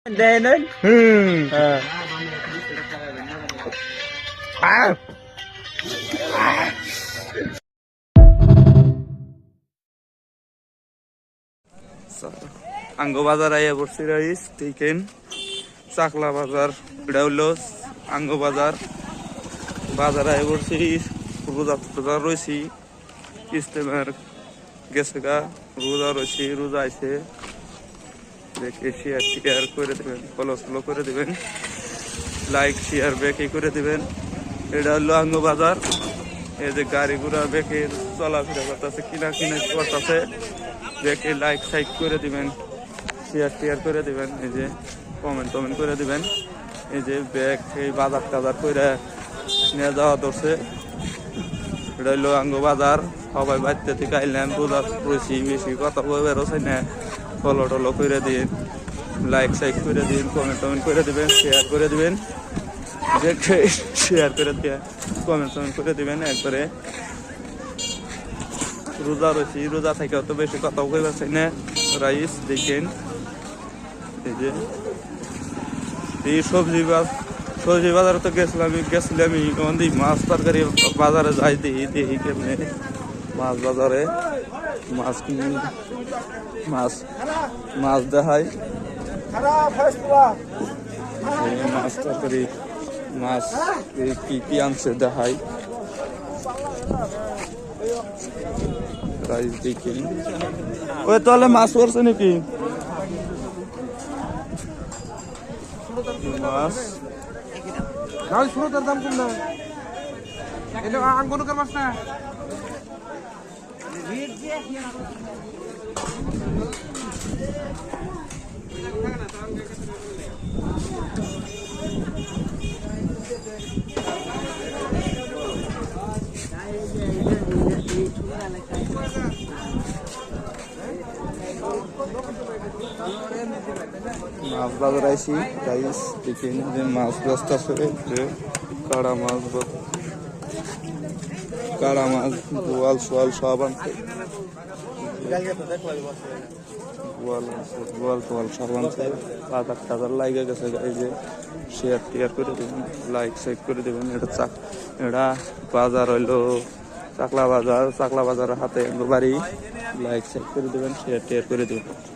দেন আঙ্গ বাজার আইয়া পড়ছি রাইস চিকেন চাকলা বাজার এটা হলো আঙ্গ বাজার বাজার আইয়া পড়ছি রোজা রয়েছি ইস্তেমার গেছে গা রোজা রয়েছি রোজা আইছে দেখে শেয়ার করে দেবেন ফলো করে দেবেন লাইক শেয়ার বেকে করে দেবেন এটা হলো আঙ্গ বাজার এই যে গাড়ি ঘোড়া বেকে চলাফেরা করতেছে কিনা করতেছে দেখে লাইক সাইক করে দিবেন শেয়ার করে দিবেন এই যে কমেন্ট করে দিবেন এই যে ব্যাগ এই বাজার টাজার করে নিয়ে যাওয়া ধরছে এটা হলো আঙ্গ বাজার সবাই বাড়িতে থেকে আইলাম রোজা রয়েছি বেশি কথা বই বেরোছে না ফলো করে দিন লাইক সাইক করে দিন কমেন্ট করে দিবেন শেয়ার করে দিবেন দেখে শেয়ার করে দিয়ে কমেন্ট করে দিবেন একবারে রোজা রয়েছি রোজা থেকে অত বেশি কথা কইবার চাই না রাইস দেখেন এই যে এই সবজি বাজারে তো গেছিলাম মাছ তরকারি বাজারে যাই দেখি কেমনে মাছ বাজারে মাছ কিনি মাছ দেখায় মাছ তরকারি মাছ কি আনছে দেখায় রাইস দেখেন ওই তাহলে মাছ পড়ছে নাকি মাছ শুরু তার দাম কম না এটা আঙ্গনকার মাছ না মাছ বাজার আইসি রাইস দেখেন যে মাছ ব্যস্ত আছে যে কাড়া মাছ বোয়াল সোয়াল সব আনছে বোয়াল টোয়াল সব আনছে বাজার টাজার লাগে গেছে এই যে শেয়ার করে দেবেন লাইক সাইক করে দেবেন এটা বাজার হইলো চাকলা বাজারের হাতে বাড়ি লাইক সাইক করে দেবেন শেয়ার করে দেবেন।